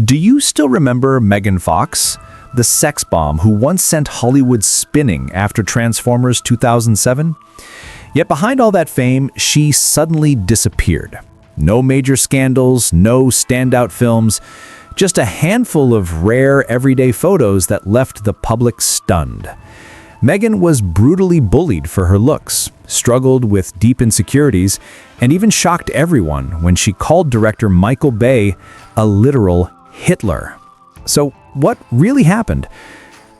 Do you still remember Megan Fox, the sex bomb who once sent Hollywood spinning after Transformers 2007? Yet behind all that fame, she suddenly disappeared. No major scandals, no standout films, just a handful of rare everyday photos that left the public stunned. Megan was brutally bullied for her looks, struggled with deep insecurities, and even shocked everyone when she called director Michael Bay a literal Hitler. So what really happened?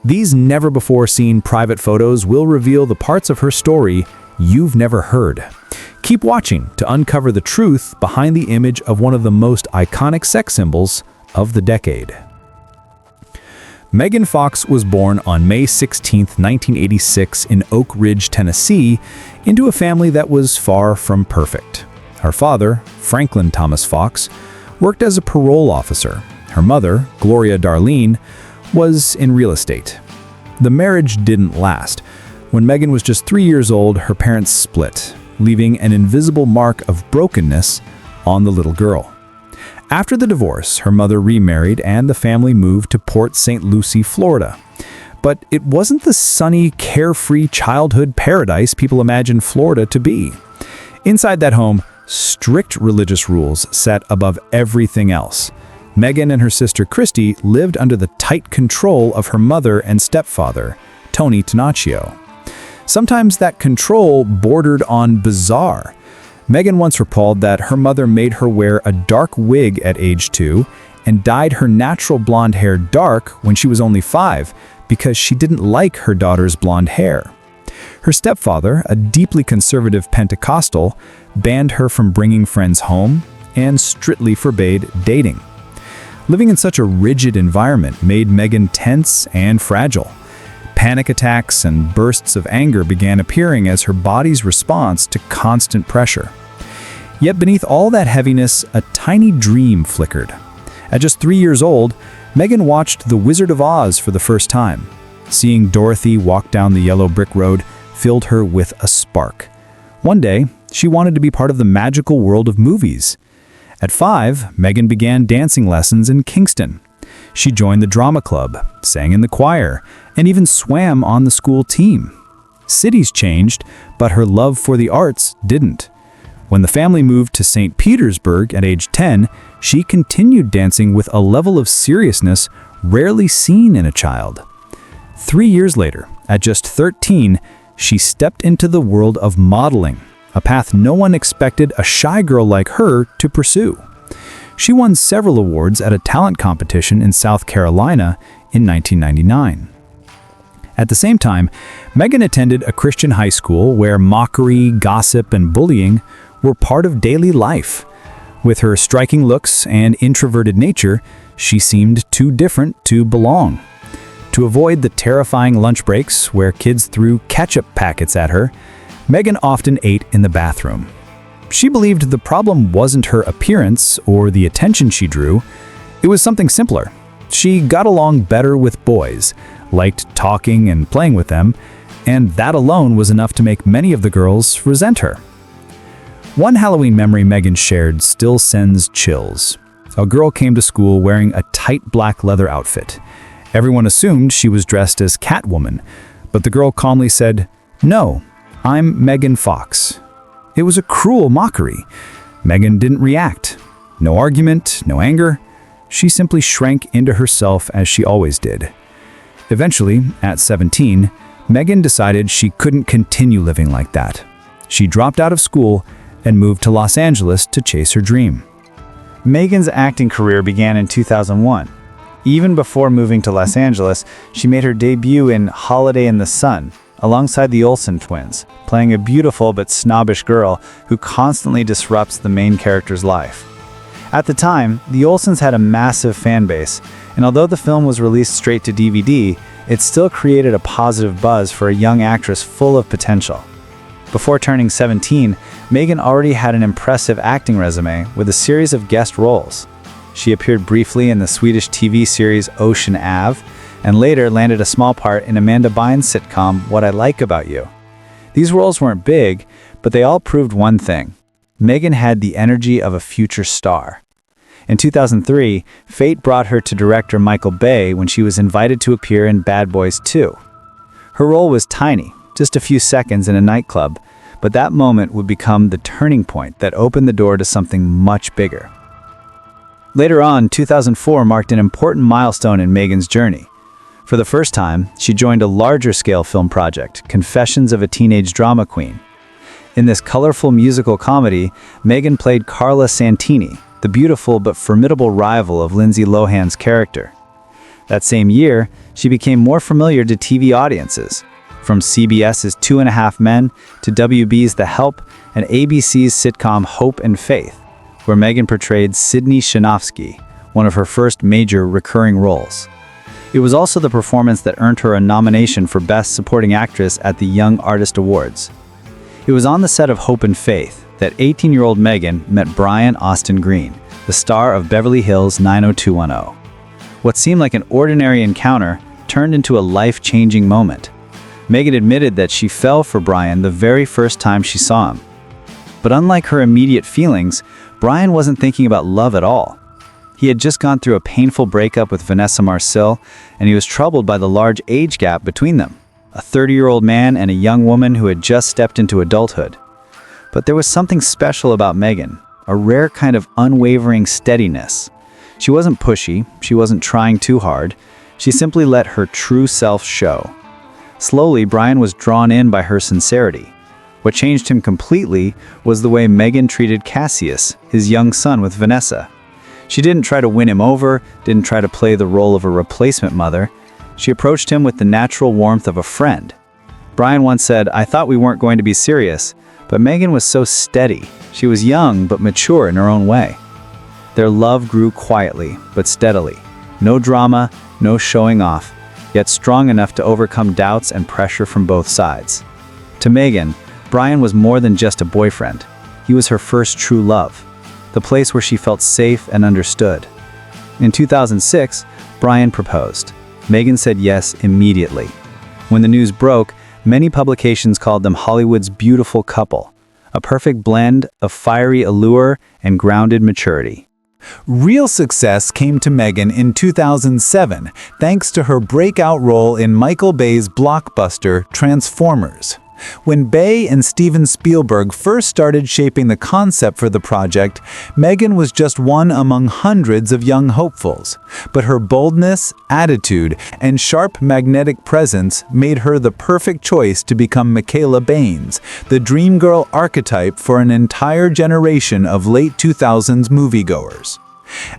These never-before-seen private photos will reveal the parts of her story you've never heard. Keep watching to uncover the truth behind the image of one of the most iconic sex symbols of the decade. Megan Fox was born on May 16, 1986 in Oak Ridge, Tennessee, into a family that was far from perfect. Her father, Franklin Thomas Fox, worked as a parole officer. Her mother, Gloria Darlene, was in real estate. The marriage didn't last. When Megan was just 3 years old, her parents split, leaving an invisible mark of brokenness on the little girl. After the divorce, her mother remarried and the family moved to Port St. Lucie, Florida. But it wasn't the sunny, carefree childhood paradise people imagine Florida to be. Inside that home, strict religious rules sat above everything else. Megan and her sister Christy lived under the tight control of her mother and stepfather, Tony Tenaccio. Sometimes that control bordered on bizarre. Megan once recalled that her mother made her wear a dark wig at age 2 and dyed her natural blonde hair dark when she was only 5 because she didn't like her daughter's blonde hair. Her stepfather, a deeply conservative Pentecostal, banned her from bringing friends home and strictly forbade dating. Living in such a rigid environment made Megan tense and fragile. Panic attacks and bursts of anger began appearing as her body's response to constant pressure. Yet beneath all that heaviness, a tiny dream flickered. At just 3 years old, Megan watched The Wizard of Oz for the first time. Seeing Dorothy walk down the yellow brick road filled her with a spark. One day, she wanted to be part of the magical world of movies. At 5, Megan began dancing lessons in Kingston. She joined the drama club, sang in the choir, and even swam on the school team. Cities changed, but her love for the arts didn't. When the family moved to St. Petersburg at age 10, she continued dancing with a level of seriousness rarely seen in a child. 3 years later, at just 13, she stepped into the world of modeling, a path no one expected a shy girl like her to pursue. She won several awards at a talent competition in South Carolina in 1999. At the same time, Megan attended a Christian high school where mockery, gossip, and bullying were part of daily life. With her striking looks and introverted nature, she seemed too different to belong. To avoid the terrifying lunch breaks where kids threw ketchup packets at her, Megan often ate in the bathroom. She believed the problem wasn't her appearance or the attention she drew. It was something simpler. She got along better with boys, liked talking and playing with them, and that alone was enough to make many of the girls resent her. One Halloween memory Megan shared still sends chills. A girl came to school wearing a tight black leather outfit. Everyone assumed she was dressed as Catwoman, but the girl calmly said, "No, I'm Megan Fox." It was a cruel mockery. Megan didn't react. No argument, no anger. She simply shrank into herself as she always did. Eventually, at 17, Megan decided she couldn't continue living like that. She dropped out of school and moved to Los Angeles to chase her dream. Megan's acting career began in 2001. Even before moving to Los Angeles, she made her debut in Holiday in the Sun, alongside the Olsen twins, playing a beautiful but snobbish girl who constantly disrupts the main character's life. At the time, the Olsens had a massive fan base, and although the film was released straight to DVD, it still created a positive buzz for a young actress full of potential. Before turning 17, Megan already had an impressive acting resume with a series of guest roles. She appeared briefly in the Swedish TV series Ocean Ave, and later landed a small part in Amanda Bynes' sitcom What I Like About You. These roles weren't big, but they all proved one thing. Megan had the energy of a future star. In 2003, fate brought her to director Michael Bay when she was invited to appear in Bad Boys 2. Her role was tiny, just a few seconds in a nightclub, but that moment would become the turning point that opened the door to something much bigger. Later on, 2004 marked an important milestone in Megan's journey. For the first time, she joined a larger-scale film project, Confessions of a Teenage Drama Queen. In this colorful musical comedy, Megan played Carla Santini, the beautiful but formidable rival of Lindsay Lohan's character. That same year, she became more familiar to TV audiences, from CBS's 2.5 Men to WB's The Help and ABC's sitcom Hope and Faith, where Megan portrayed Sydney Shanofsky, one of her first major recurring roles. It was also the performance that earned her a nomination for Best Supporting Actress at the Young Artist Awards. It was on the set of Hope and Faith that 18-year-old Megan met Brian Austin Green, the star of Beverly Hills 90210. What seemed like an ordinary encounter turned into a life-changing moment. Megan admitted that she fell for Brian the very first time she saw him. But unlike her immediate feelings, Brian wasn't thinking about love at all. He had just gone through a painful breakup with Vanessa Marcil, and he was troubled by the large age gap between them, a 30-year-old man and a young woman who had just stepped into adulthood. But there was something special about Megan, a rare kind of unwavering steadiness. She wasn't pushy, she wasn't trying too hard, she simply let her true self show. Slowly, Brian was drawn in by her sincerity. What changed him completely was the way Megan treated Cassius, his young son with Vanessa. She didn't try to win him over, didn't try to play the role of a replacement mother. She approached him with the natural warmth of a friend. Brian once said, "I thought we weren't going to be serious," but Megan was so steady. She was young but mature in her own way. Their love grew quietly but steadily. No drama, no showing off, yet strong enough to overcome doubts and pressure from both sides. To Megan, Brian was more than just a boyfriend. He was her first true love, the place where she felt safe and understood. In 2006, Brian proposed. Megan said yes immediately. When the news broke, many publications called them Hollywood's beautiful couple, a perfect blend of fiery allure and grounded maturity. Real success came to Megan in 2007 thanks to her breakout role in Michael Bay's blockbuster Transformers. When Bay and Steven Spielberg first started shaping the concept for the project, Megan was just one among hundreds of young hopefuls. But her boldness, attitude, and sharp magnetic presence made her the perfect choice to become Michaela Baines, the dream girl archetype for an entire generation of late 2000s moviegoers.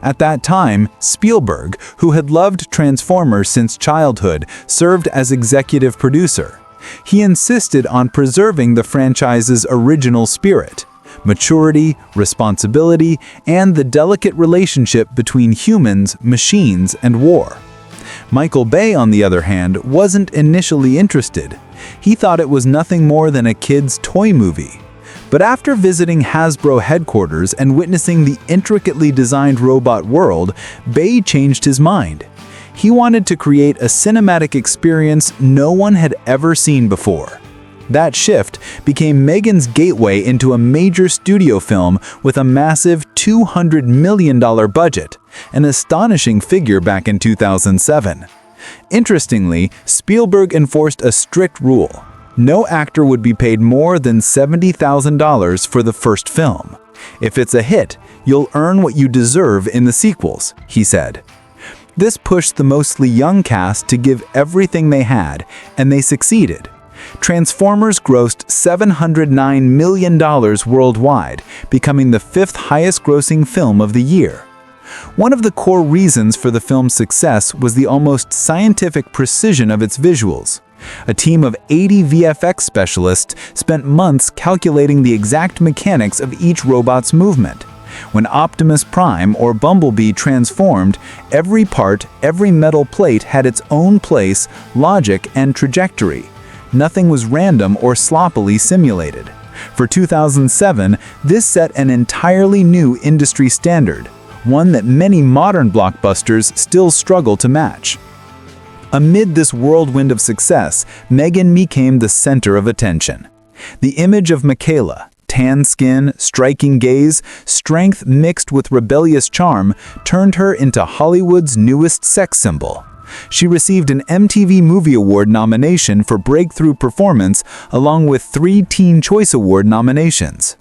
At that time, Spielberg, who had loved Transformers since childhood, served as executive producer. He insisted on preserving the franchise's original spirit, maturity, responsibility, and the delicate relationship between humans, machines, and war. Michael Bay, on the other hand, wasn't initially interested. He thought it was nothing more than a kid's toy movie. But after visiting Hasbro headquarters and witnessing the intricately designed robot world, Bay changed his mind. He wanted to create a cinematic experience no one had ever seen before. That shift became Megan's gateway into a major studio film with a massive $200 million budget, an astonishing figure back in 2007. Interestingly, Spielberg enforced a strict rule. No actor would be paid more than $70,000 for the first film. If it's a hit, you'll earn what you deserve in the sequels, he said. This pushed the mostly young cast to give everything they had, and they succeeded. Transformers grossed $709 million worldwide, becoming the fifth highest-grossing film of the year. One of the core reasons for the film's success was the almost scientific precision of its visuals. A team of 80 VFX specialists spent months calculating the exact mechanics of each robot's movement. When Optimus Prime or Bumblebee transformed, every part, every metal plate had its own place, logic, and trajectory. Nothing was random or sloppily simulated. For 2007, this set an entirely new industry standard, one that many modern blockbusters still struggle to match. Amid this whirlwind of success, Megan became the center of attention. The image of Michaela, tan skin, striking gaze, strength mixed with rebellious charm turned her into Hollywood's newest sex symbol. She received an MTV Movie Award nomination for Breakthrough Performance along with 3 Teen Choice Award nominations.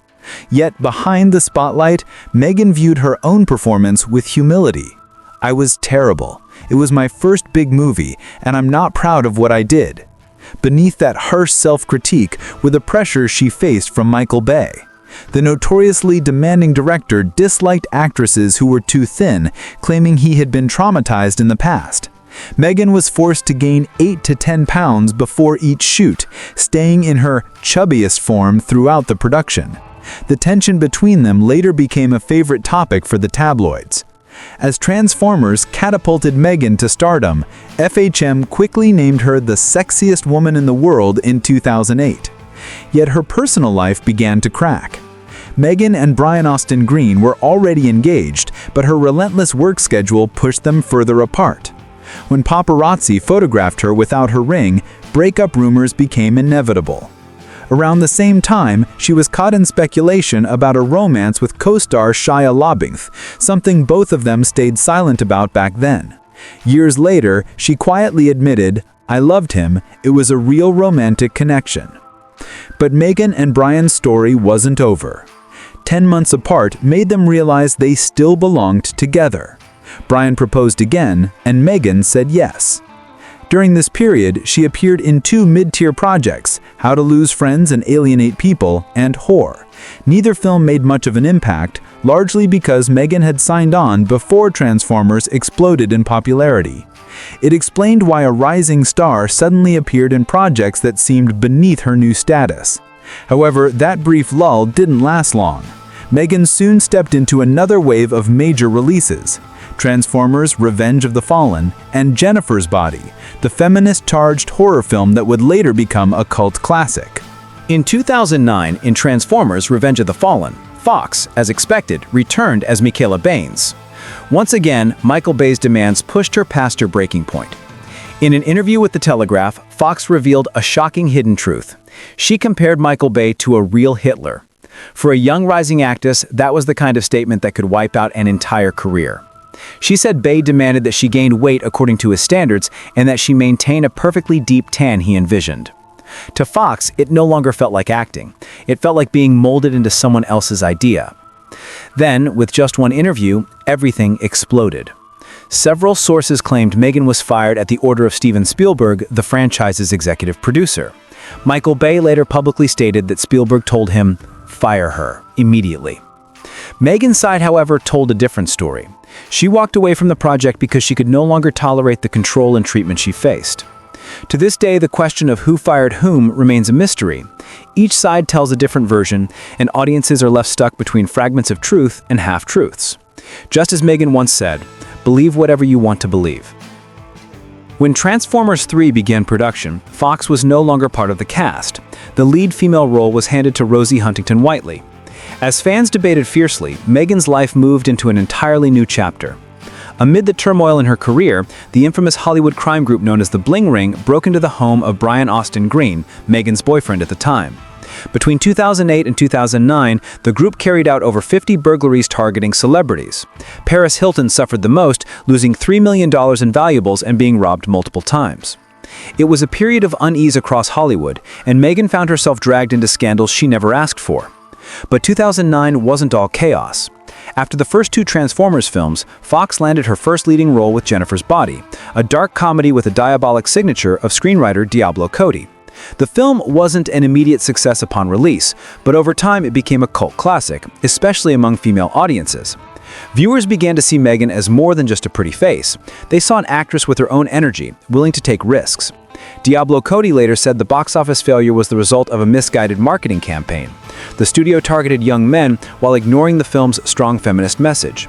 Yet behind the spotlight, Megan viewed her own performance with humility. "I was terrible. It was my first big movie, and I'm not proud of what I did." Beneath that harsh self-critique were the pressures she faced from Michael Bay. The notoriously demanding director disliked actresses who were too thin, claiming he had been traumatized in the past. Megan was forced to gain 8 to 10 pounds before each shoot, staying in her chubbiest form throughout the production. The tension between them later became a favorite topic for the tabloids. As Transformers catapulted Megan to stardom, FHM quickly named her the sexiest woman in the world in 2008. Yet her personal life began to crack. Megan and Brian Austin Green were already engaged, but her relentless work schedule pushed them further apart. When paparazzi photographed her without her ring, breakup rumors became inevitable. Around the same time, she was caught in speculation about a romance with co-star Shia LaBeouf, something both of them stayed silent about back then. Years later, she quietly admitted, "I loved him, it was a real romantic connection." But Megan and Brian's story wasn't over. 10 months apart made them realize they still belonged together. Brian proposed again, and Megan said yes. During this period, she appeared in 2 mid-tier projects, How to Lose Friends and Alienate People, and Whore. Neither film made much of an impact, largely because Megan had signed on before Transformers exploded in popularity. It explained why a rising star suddenly appeared in projects that seemed beneath her new status. However, that brief lull didn't last long. Megan soon stepped into another wave of major releases: Transformers: Revenge of the Fallen, and Jennifer's Body, the feminist-charged horror film that would later become a cult classic. In 2009, in Transformers: Revenge of the Fallen, Fox, as expected, returned as Michaela Baines. Once again, Michael Bay's demands pushed her past her breaking point. In an interview with The Telegraph, Fox revealed a shocking hidden truth. She compared Michael Bay to a real Hitler. For a young rising actress, that was the kind of statement that could wipe out an entire career. She said Bay demanded that she gain weight according to his standards and that she maintain a perfectly deep tan he envisioned. To Fox, it no longer felt like acting. It felt like being molded into someone else's idea. Then, with just one interview, everything exploded. Several sources claimed Megan was fired at the order of Steven Spielberg, the franchise's executive producer. Michael Bay later publicly stated that Spielberg told him, "Fire her, immediately." Megan's side, however, told a different story. She walked away from the project because she could no longer tolerate the control and treatment she faced. To this day, the question of who fired whom remains a mystery. Each side tells a different version, and audiences are left stuck between fragments of truth and half-truths. Just as Megan once said, "Believe whatever you want to believe." When Transformers 3 began production, Fox was no longer part of the cast. The lead female role was handed to Rosie Huntington-Whiteley. As fans debated fiercely, Megan's life moved into an entirely new chapter. Amid the turmoil in her career, the infamous Hollywood crime group known as the Bling Ring broke into the home of Brian Austin Green, Megan's boyfriend at the time. Between 2008 and 2009, the group carried out over 50 burglaries targeting celebrities. Paris Hilton suffered the most, losing $3 million in valuables and being robbed multiple times. It was a period of unease across Hollywood, and Megan found herself dragged into scandals she never asked for. But 2009 wasn't all chaos. After the first 2 Transformers films, Fox landed her first leading role with Jennifer's Body, a dark comedy with a diabolic signature of screenwriter Diablo Cody. The film wasn't an immediate success upon release, but over time it became a cult classic, especially among female audiences. Viewers began to see Megan as more than just a pretty face. They saw an actress with her own energy, willing to take risks. Diablo Cody later said the box office failure was the result of a misguided marketing campaign. The studio targeted young men while ignoring the film's strong feminist message.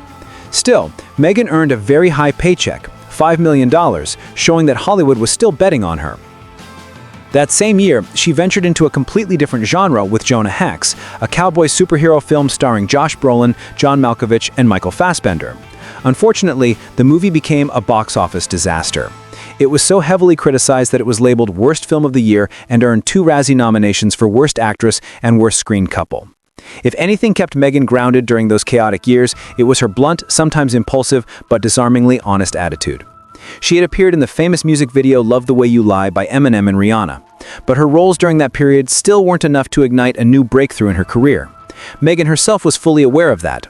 Still, Megan earned a very high paycheck, $5 million, showing that Hollywood was still betting on her. That same year, she ventured into a completely different genre with Jonah Hex, a cowboy superhero film starring Josh Brolin, John Malkovich, and Michael Fassbender. Unfortunately, the movie became a box office disaster. It was so heavily criticized that it was labeled Worst Film of the Year and earned 2 Razzie nominations for Worst Actress and Worst Screen Couple. If anything kept Megan grounded during those chaotic years, it was her blunt, sometimes impulsive, but disarmingly honest attitude. She had appeared in the famous music video Love the Way You Lie by Eminem and Rihanna, but her roles during that period still weren't enough to ignite a new breakthrough in her career. Megan herself was fully aware of that.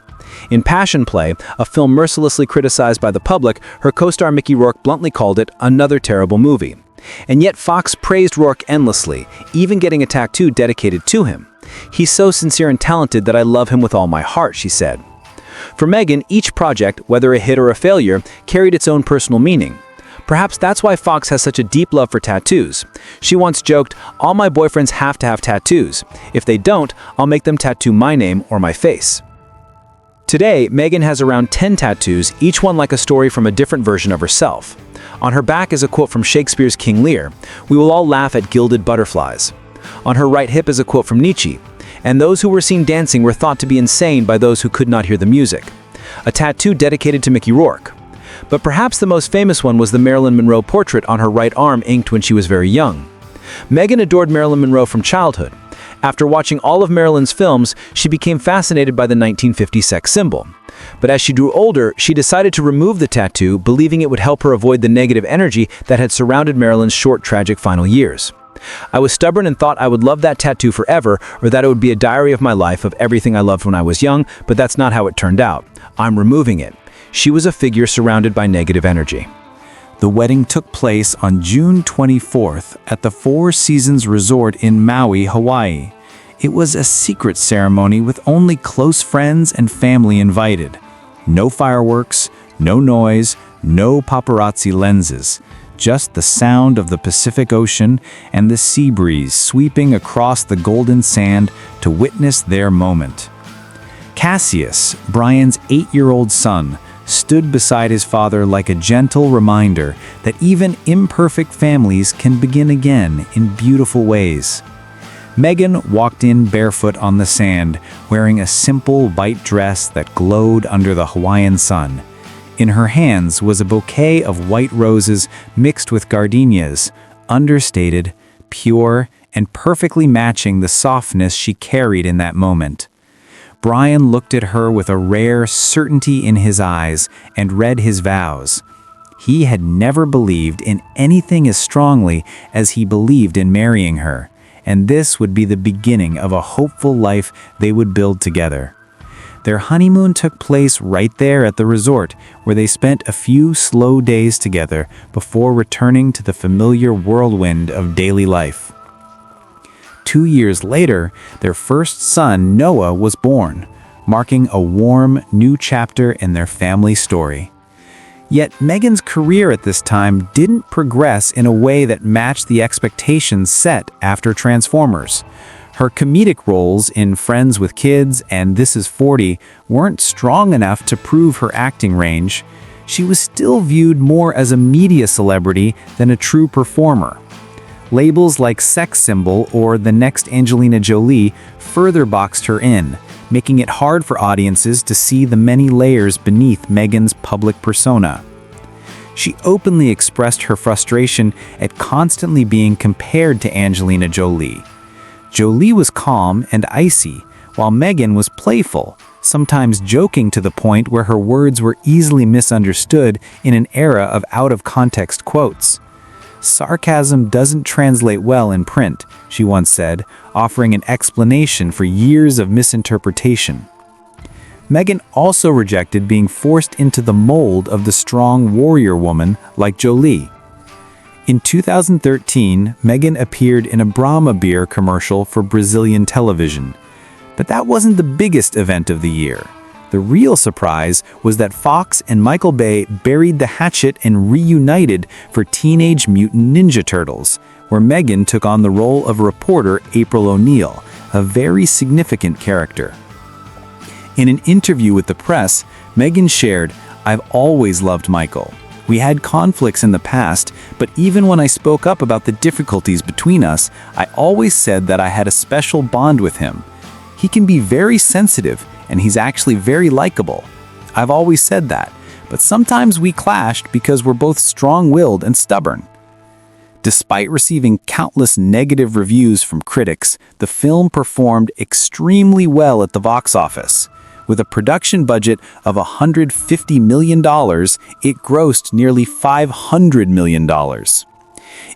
In Passion Play, a film mercilessly criticized by the public, her co-star Mickey Rourke bluntly called it another terrible movie. And yet Fox praised Rourke endlessly, even getting a tattoo dedicated to him. "He's so sincere and talented that I love him with all my heart," she said. For Megan, each project, whether a hit or a failure, carried its own personal meaning. Perhaps that's why Fox has such a deep love for tattoos. She once joked, "All my boyfriends have to have tattoos. If they don't, I'll make them tattoo my name or my face." Today, Megan has around 10 tattoos, each one like a story from a different version of herself. On her back is a quote from Shakespeare's King Lear, "We will all laugh at gilded butterflies." On her right hip is a quote from Nietzsche, "And those who were seen dancing were thought to be insane by those who could not hear the music." A tattoo dedicated to Mickey Rourke. But perhaps the most famous one was the Marilyn Monroe portrait on her right arm, inked when she was very young. Megan adored Marilyn Monroe from childhood. After watching all of Marilyn's films, she became fascinated by the 1950 sex symbol. But as she grew older, she decided to remove the tattoo, believing it would help her avoid the negative energy that had surrounded Marilyn's short, tragic final years. "I was stubborn and thought I would love that tattoo forever, or that it would be a diary of my life of everything I loved when I was young, but that's not how it turned out. I'm removing it." She was a figure surrounded by negative energy. The wedding took place on June 24th at the Four Seasons Resort in Maui, Hawaii. It was a secret ceremony with only close friends and family invited. No fireworks, no noise, no paparazzi lenses. Just the sound of the Pacific Ocean and the sea breeze sweeping across the golden sand to witness their moment. Cassius, Brian's 8-year-old son, stood beside his father like a gentle reminder that even imperfect families can begin again in beautiful ways. Megan walked in barefoot on the sand, wearing a simple white dress that glowed under the Hawaiian sun. In her hands was a bouquet of white roses mixed with gardenias, understated, pure, and perfectly matching the softness she carried in that moment. Brian looked at her with a rare certainty in his eyes and read his vows. He had never believed in anything as strongly as he believed in marrying her, and this would be the beginning of a hopeful life they would build together. Their honeymoon took place right there at the resort, where they spent a few slow days together before returning to the familiar whirlwind of daily life. 2 years later, their first son, Noah, was born, marking a warm, new chapter in their family story. Yet Megan's career at this time didn't progress in a way that matched the expectations set after Transformers. Her comedic roles in Friends with Kids and This Is 40 weren't strong enough to prove her acting range. She was still viewed more as a media celebrity than a true performer. Labels like sex symbol or the next Angelina Jolie further boxed her in, making it hard for audiences to see the many layers beneath Megan's public persona. She openly expressed her frustration at constantly being compared to Angelina Jolie. Jolie was calm and icy, while Megan was playful, sometimes joking to the point where her words were easily misunderstood in an era of out-of-context quotes. "Sarcasm doesn't translate well in print," she once said, offering an explanation for years of misinterpretation. Megan also rejected being forced into the mold of the strong warrior woman like Jolie. In 2013, Megan appeared in a Brahma beer commercial for Brazilian television. But that wasn't the biggest event of the year. The real surprise was that Fox and Michael Bay buried the hatchet and reunited for Teenage Mutant Ninja Turtles, where Megan took on the role of reporter April O'Neil, a very significant character. In an interview with the press, Megan shared, "I've always loved Michael. We had conflicts in the past, but even when I spoke up about the difficulties between us, I always said that I had a special bond with him. He can be very sensitive, and he's actually very likable. I've always said that, but sometimes we clashed because we're both strong-willed and stubborn." Despite receiving countless negative reviews from critics, the film performed extremely well at the box office. With a production budget of $150 million, it grossed nearly $500 million.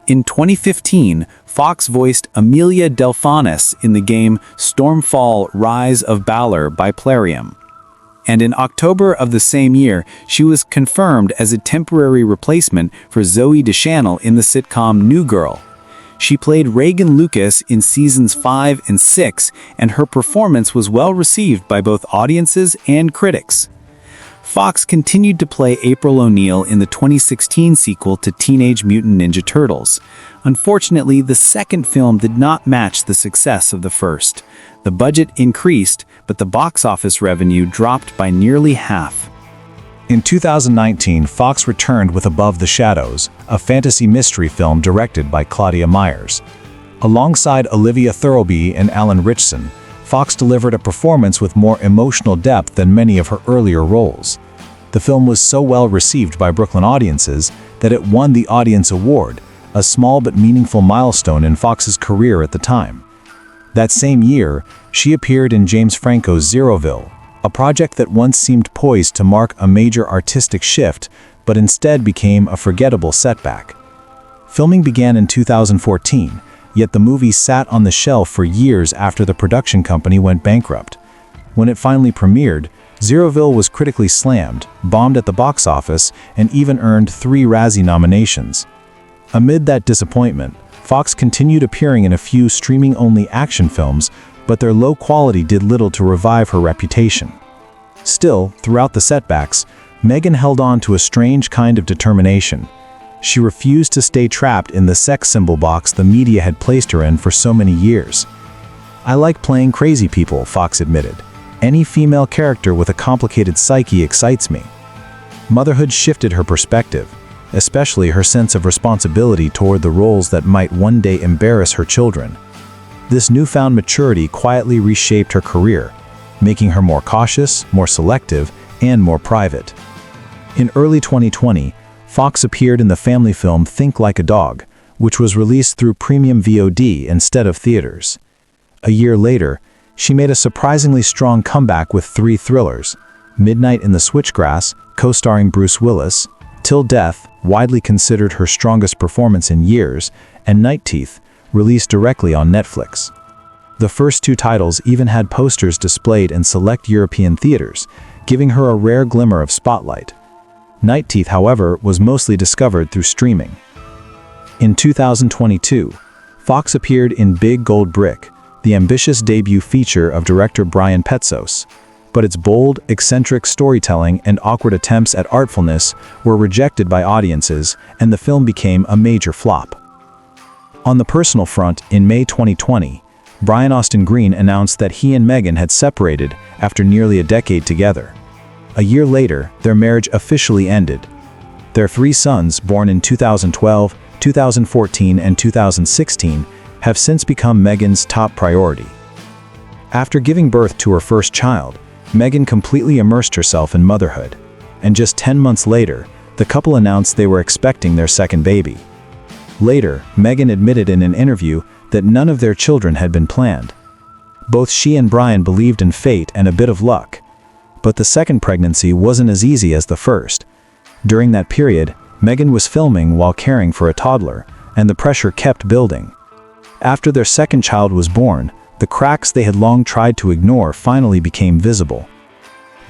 In 2015, Fox voiced Amelia Delphonis in the game Stormfall: Rise of Balor by Plarium. And in October of the same year, she was confirmed as a temporary replacement for Zooey Deschanel in the sitcom New Girl. She played Reagan Lucas in seasons 5 and 6, and her performance was well received by both audiences and critics. Fox continued to play April O'Neil in the 2016 sequel to Teenage Mutant Ninja Turtles. Unfortunately, the second film did not match the success of the first. The budget increased, but the box office revenue dropped by nearly half. In 2019, Fox returned with Above the Shadows, a fantasy mystery film directed by Claudia Myers. Alongside Olivia Thirlby and Alan Ritchson, Fox delivered a performance with more emotional depth than many of her earlier roles. The film was so well received by Brooklyn audiences that it won the Audience Award, a small but meaningful milestone in Fox's career at the time. That same year, she appeared in James Franco's Zeroville, a project that once seemed poised to mark a major artistic shift, but instead became a forgettable setback. Filming began in 2014, yet the movie sat on the shelf for years after the production company went bankrupt. When it finally premiered, Zeroville was critically slammed, bombed at the box office, and even earned 3 Razzie nominations. Amid that disappointment, Fox continued appearing in a few streaming-only action films, but their low quality did little to revive her reputation. Still, throughout the setbacks, Megan held on to a strange kind of determination. She refused to stay trapped in the sex symbol box the media had placed her in for so many years. "I like playing crazy people," Fox admitted. "Any female character with a complicated psyche excites me." Motherhood shifted her perspective, especially her sense of responsibility toward the roles that might one day embarrass her children. This newfound maturity quietly reshaped her career, making her more cautious, more selective, and more private. In early 2020, Fox appeared in the family film Think Like a Dog, which was released through premium VOD instead of theaters. A year later, she made a surprisingly strong comeback with 3 thrillers: Midnight in the Switchgrass, co-starring Bruce Willis, Till Death, widely considered her strongest performance in years, and Night Teeth, released directly on Netflix. The first 2 titles even had posters displayed in select European theaters, giving her a rare glimmer of spotlight. Night Teeth, however, was mostly discovered through streaming. In 2022, Fox appeared in Big Gold Brick, the ambitious debut feature of director Brian Petsos, but its bold, eccentric storytelling and awkward attempts at artfulness were rejected by audiences, and the film became a major flop. On the personal front, in May 2020, Brian Austin Green announced that he and Megan had separated after nearly a decade together. A year later, their marriage officially ended. Their 3 sons, born in 2012, 2014, and 2016, have since become Megan's top priority. After giving birth to her first child, Megan completely immersed herself in motherhood, and just 10 months later, the couple announced they were expecting their second baby. Later, Megan admitted in an interview that none of their children had been planned. Both she and Brian believed in fate and a bit of luck. But the second pregnancy wasn't as easy as the first. During that period, Megan was filming while caring for a toddler, and the pressure kept building. After their second child was born, the cracks they had long tried to ignore finally became visible.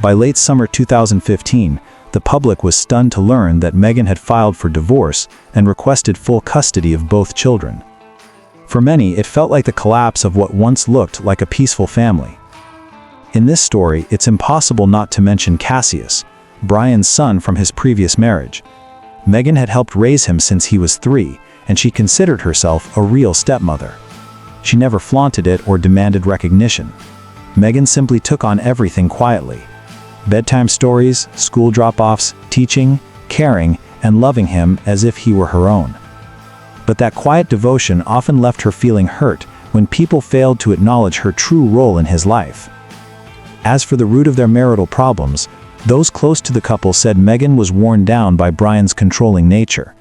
By late summer 2015, the public was stunned to learn that Megan had filed for divorce and requested full custody of both children. For many, it felt like the collapse of what once looked like a peaceful family. In this story, it's impossible not to mention Cassius, Brian's son from his previous marriage. Megan had helped raise him since he was 3, and she considered herself a real stepmother. She never flaunted it or demanded recognition. Megan simply took on everything quietly. Bedtime stories, school drop-offs, teaching, caring, and loving him as if he were her own. But that quiet devotion often left her feeling hurt when people failed to acknowledge her true role in his life. As for the root of their marital problems, those close to the couple said Megan was worn down by Brian's controlling nature.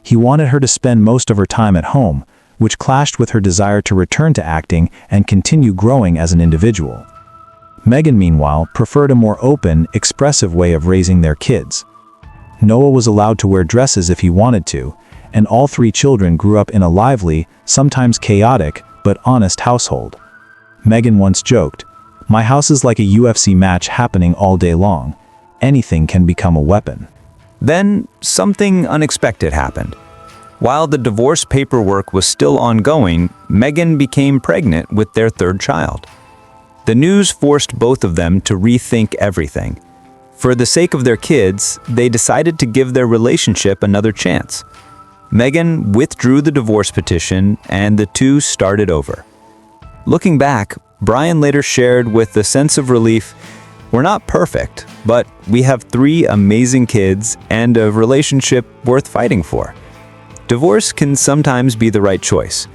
He wanted her to spend most of her time at home, which clashed with her desire to return to acting and continue growing as an individual. Megan, meanwhile, preferred a more open, expressive way of raising their kids. Noah was allowed to wear dresses if he wanted to, and all three children grew up in a lively, sometimes chaotic, but honest household. Megan once joked, "My house is like a UFC match happening all day long. Anything can become a weapon." Then, something unexpected happened. While the divorce paperwork was still ongoing, Megan became pregnant with their third child. The news forced both of them to rethink everything. For the sake of their kids, they decided to give their relationship another chance. Megan withdrew the divorce petition, and the two started over. Looking back, Brian later shared with a sense of relief, "We're not perfect, but we have 3 amazing kids and a relationship worth fighting for." Divorce can sometimes be the right choice,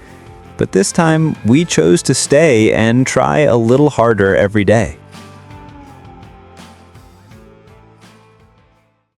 but this time we chose to stay and try a little harder every day.